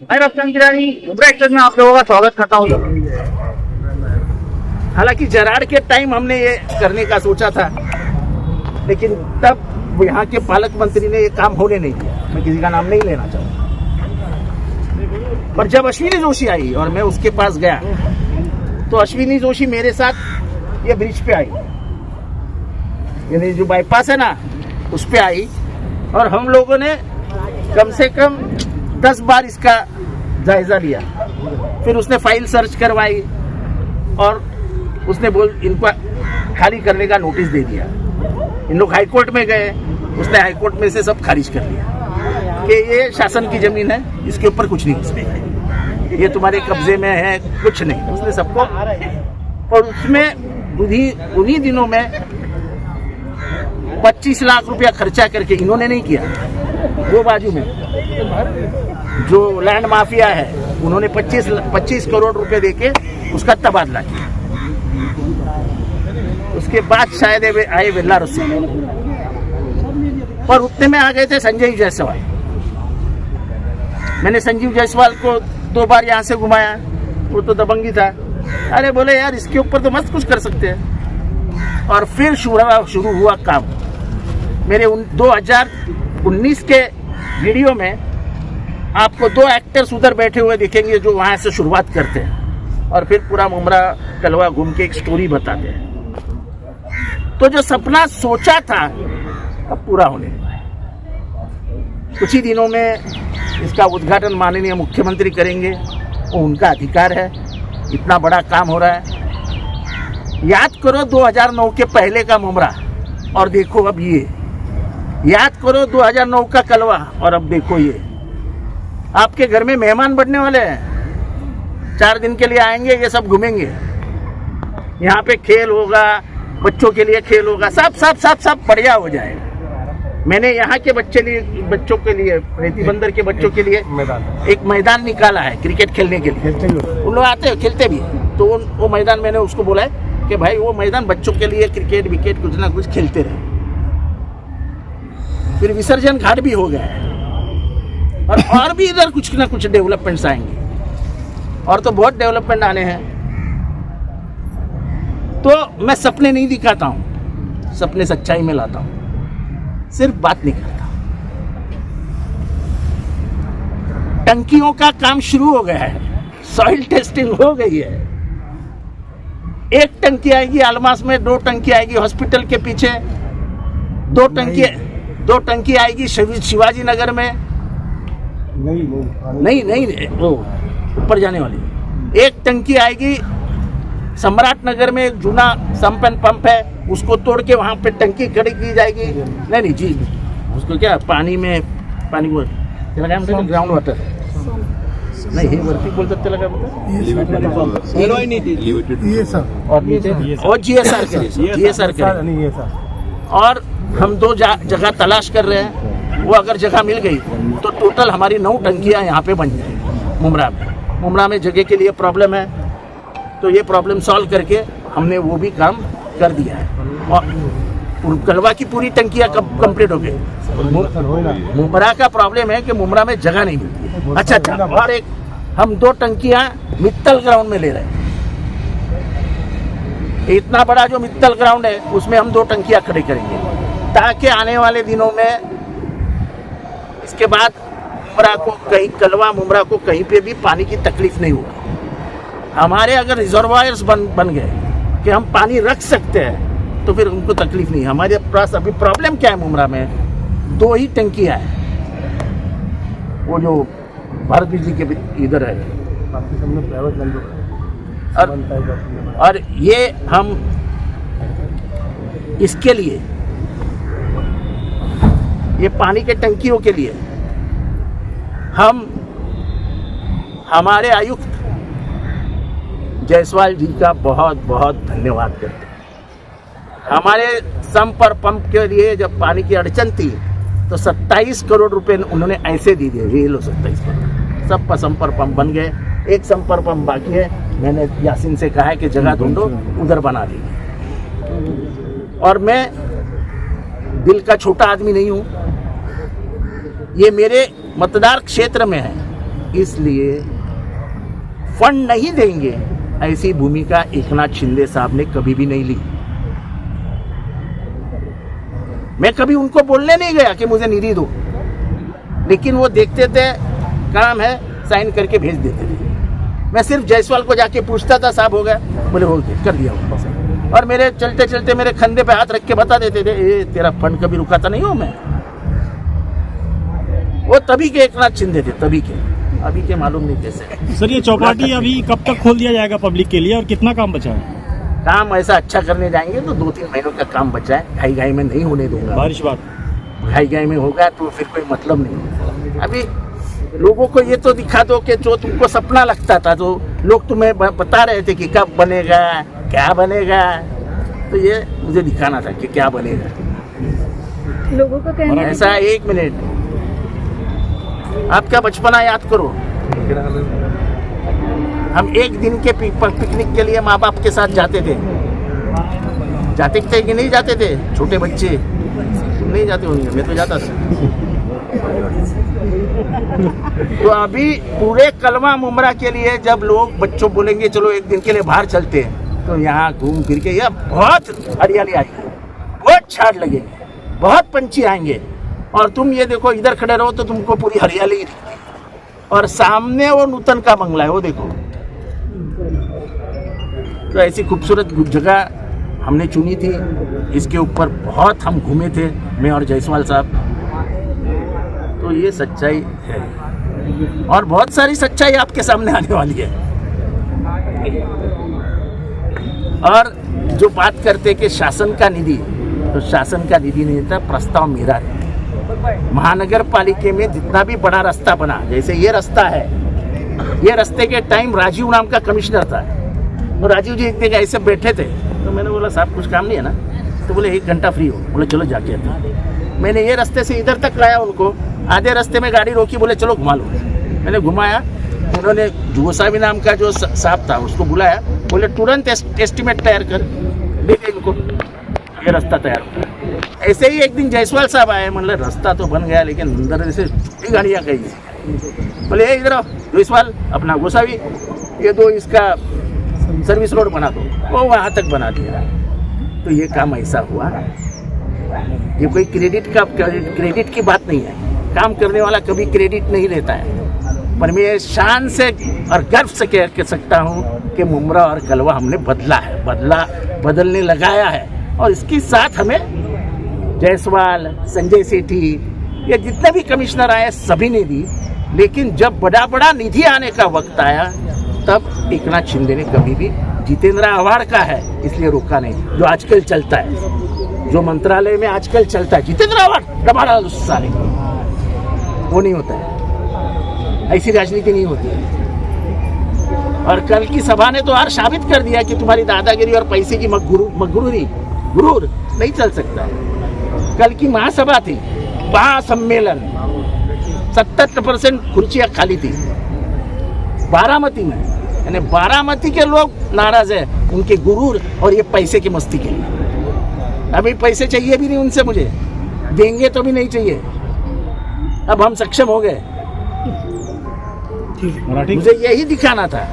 मैं रफ्तार गिरानी में आप लोगों का स्वागत करता हूँ। हालांकि जराड़ के टाइम हमने ये करने का सोचा था, लेकिन तब यहाँ के पालक मंत्री ने ये काम होने नहीं दिया। मैं किसी का नाम नहीं लेना चाहूँगा, पर जब अश्विनी जोशी आई और मैं उसके पास गया तो अश्विनी जोशी मेरे साथ ये ब्रिज पे आई, यानी जो बाईपास है ना उस पे आई, और हम लोगों ने कम से कम 10 बार इसका जायजा लिया। फिर उसने फाइल सर्च करवाई और उसने इनको खाली करने का नोटिस दे दिया। इन लोग हाईकोर्ट में गए, उसने हाईकोर्ट में से सब खारिज कर दिया कि ये शासन की जमीन है, इसके ऊपर कुछ नहीं घुसने, ये तुम्हारे कब्जे में है, कुछ नहीं। उसने सबको, और उसमें उन्हीं दिनों में 25 लाख रुपया खर्चा करके, इन्होंने नहीं किया, वो बाजू में जो लैंड माफिया है उन्होंने 25 करोड़ रुपए देके उसका तबादला किया। उसके बाद शायद आए वेल्लार से, पर उतने में आ गए थे संजीव जायसवाल। मैंने संजीव जायसवाल को 2 बार यहाँ से घुमाया, वो तो दबंगी था। अरे बोले यार इसके ऊपर तो मस्त कुछ कर सकते हैं। और फिर शुरू हुआ काम। मेरे 2019 के वीडियो में आपको 2 एक्टर्स उधर बैठे हुए दिखेंगे जो वहां से शुरुआत करते हैं और फिर पूरा मुमरा कलवा घूम के एक स्टोरी बताते हैं। तो जो सपना सोचा था अब पूरा होने लगा है। कुछ ही दिनों में इसका उद्घाटन माननीय मुख्यमंत्री करेंगे, वो उनका अधिकार है। इतना बड़ा काम हो रहा है। याद करो 2009 के पहले का मुमरा और देखो अब ये, याद करो 2009 का कलवा और अब देखो ये। आपके घर में मेहमान बढ़ने वाले हैं, 4 दिन के लिए आएंगे, ये सब घूमेंगे। यहाँ पे खेल होगा, बच्चों के लिए खेल होगा, सब बढ़िया हो जाएगा। मैंने यहाँ के बच्चों के लिए, रेती बंदर के बच्चों के लिए एक मैदान निकाला है क्रिकेट खेलने के लिए। उन लोग आते हैं, खेलते भी, तो वो मैदान मैंने उसको बोला है कि भाई वो मैदान बच्चों के लिए क्रिकेट विकेट कुछ ना कुछ खेलते रहे। फिर विसर्जन घाट भी हो गया है, और भी इधर कुछ ना कुछ डेवलपमेंट्स आएंगे, और तो बहुत डेवलपमेंट आने हैं। तो मैं सपने नहीं दिखाता हूं, सपने सच्चाई में लाता हूं, सिर्फ बात नहीं करता। टंकियों का काम शुरू हो गया है, सॉइल टेस्टिंग हो गई है। 1 टंकी आएगी आलमास में, 2 टंकी आएगी हॉस्पिटल के पीछे, 2 टंकी आएगी शिवाजी नगर में, नहीं वो ऊपर जाने वाली। 1 टंकी आएगी सम्राट नगर में, एक जूना सम्प एंड पंप है, उसको तोड़ के वहां पे टंकी खड़ी की जाएगी। नहीं जी, उसको क्या पानी वो ग्राउंड वाटर नहीं, ये वरती बोल सकते लगा और GSR के। और हम 2 जगह तलाश कर रहे हैं। वो अगर जगह मिल गई तो टोटल हमारी 9 टंकियां यहाँ पे बन जाएंगी मुमरा में जगह के लिए प्रॉब्लम है, तो ये प्रॉब्लम सॉल्व करके हमने वो भी काम कर दिया है। और कलवा की पूरी टंकियां कंप्लीट हो गई। मुमरा का प्रॉब्लम है कि मुमरा में जगह नहीं मिलती। अच्छा, और एक हम 2 टंकियां मित्तल ग्राउंड में ले रहे हैं। इतना बड़ा जो मित्तल ग्राउंड है उसमें हम 2 टंकियां खड़ी करेंगे, ताकि आने वाले दिनों में इसके बाद कलवा मुमरा को कहीं पे भी पानी की तकलीफ नहीं होगी। हमारे अगर रिजर्वायर्स बन गए कि हम पानी रख सकते हैं तो फिर उनको तकलीफ नहीं। हमारे पास अभी प्रॉब्लम क्या है, मुमरा में 2 ही टंकियां हैं, वो जो भारत बिजली के इधर है, और ये हम इसके लिए, ये पानी के टंकियों के लिए हम हमारे आयुक्त जायसवाल जी का बहुत बहुत धन्यवाद करते हैं। हमारे संप और पंप के लिए जब पानी की अड़चन थी तो 27 करोड़ रुपए उन्होंने ऐसे दे दिए। ये लो 27 करोड़, सब संप और पंप बन गए। एक संप और पंप बाकी है, मैंने यासीन से कहा है कि जगह ढूंढो, उधर बना देंगे। और मैं दिल का छोटा आदमी नहीं हूँ, ये मेरे मतदार क्षेत्र में है, इसलिए फंड नहीं देंगे, ऐसी भूमिका एकनाथ शिंदे साहब ने कभी भी नहीं ली। मैं कभी उनको बोलने नहीं गया कि मुझे निधि दो, लेकिन वो देखते थे काम है, साइन करके भेज देते थे। मैं सिर्फ जायसवाल को जाके पूछता था, साहब हो गया? बोले हो गया, कर दिया उनको। और मेरे चलते चलते मेरे कंधे पे हाथ रख के बता देते थे, ए तेरा फंड कभी रुकाता नहीं हूं मैं। वो तभी के एकनाथ शिंदे थे, तभी के, अभी के मालूम नहीं कैसे। सर ये चौपाटी अभी कब तक खोल दिया जाएगा पब्लिक के लिए और कितना काम बचा है? काम ऐसा अच्छा करने जाएंगे तो 2-3 महीनों का काम बचा है, घाई घाई में नहीं होने दूंगा। बारिश बाद घाई घाई में होगा तो फिर कोई मतलब नहीं। अभी लोगों को ये तो दिखा दो कि जो तुमको सपना लगता था, जो लोग तुम्हें बता रहे थे कि कब बनेगा, क्या बनेगा, तो ये मुझे दिखाना था कि क्या बनेगा। लोगों का कहना है ऐसा 1 मिनट, आपका बचपना याद करो। हम एक दिन के पिकनिक के लिए माँ बाप के साथ जाते थे कि नहीं जाते थे? छोटे बच्चे तुम नहीं जाते होंगे, मैं तो जाता था। तो अभी पूरे कलवा मुमरा के लिए जब लोग बच्चों बोलेंगे चलो एक दिन के लिए बाहर चलते हैं, तो यहाँ घूम फिर के यह बहुत हरियाली आएगी, बहुत झाड़ लगेंगे, बहुत पंछी आएंगे, और तुम ये देखो इधर खड़े रहो तो तुमको पूरी हरियाली ही दिखती है। और सामने वो नूतन का बंगला है, वो देखो। तो ऐसी खूबसूरत जगह हमने चुनी थी, इसके ऊपर बहुत हम घूमे थे, मैं और जायसवाल साहब। तो ये सच्चाई है, और बहुत सारी सच्चाई आपके सामने आने वाली है। और जो बात करते कि शासन का निधि, तो शासन का निधि नहीं था, प्रस्ताव मेरा है। महानगर पालिका में जितना भी बड़ा रास्ता बना, जैसे ये रास्ता है, ये रास्ते के टाइम राजीव नाम का कमिश्नर था, तो राजीव जी इतने ऐसे बैठे थे, तो मैंने बोला साहब कुछ काम नहीं है ना? तो बोले 1 घंटा फ्री हो। बोले चलो जाके आते। मैंने ये रास्ते से इधर तक लाया उनको, आधे रास्ते में गाड़ी रोकी, बोले चलो घुमा लो। मैंने घुमाया, उन्होंने गोसावी नाम का जो साहब था उसको बुलाया, बोले तुरंत एस्टिमेट तैयार कर दे दे इनको, ये रास्ता तैयार हो। ऐसे ही एक दिन जायसवाल साहब आए, मतलब रास्ता तो बन गया लेकिन अंदर से छुट्टी गाड़ियाँ गई। बोले इधर आओ जायसवाल, अपना गोसावी, ये दो इसका सर्विस रोड बना दो। वो वहाँ तक बना दिया। तो ये काम ऐसा हुआ, ये कोई क्रेडिट की बात नहीं है। काम करने वाला कभी क्रेडिट नहीं लेता है, पर मैं शान से और गर्व से कह सकता हूँ कि मुमरा और कलवा हमने बदलने लगाया है। और इसके साथ हमें जायसवाल, संजय सेठी, ये जितने भी कमिश्नर आए सभी ने दी, लेकिन जब बड़ा निधि आने का वक्त आया तब एकनाथ शिंदे ने कभी भी, जितेंद्र आव्हाड का है इसलिए रोका नहीं, जो आजकल चलता है, जो मंत्रालय में आजकल चलता है, जितेंद्र आव्हाड दबाड़ा साले, वो नहीं होता है, ऐसी राजनीति नहीं होती है। और कल की सभा ने तो और साबित कर दिया कि तुम्हारी दादागिरी और पैसे की गुरूर नहीं चल सकता। कल की महासभा थी, महासम्मेलन, 70% कुर्सियां खाली थी बारामती में, यानी बारामती के लोग नाराज है उनके गुरूर और ये पैसे की मस्ती के लिए। अभी पैसे चाहिए भी नहीं उनसे, मुझे देंगे तो भी नहीं चाहिए। अब हम सक्षम हो गए, मुझे यही दिखाना था।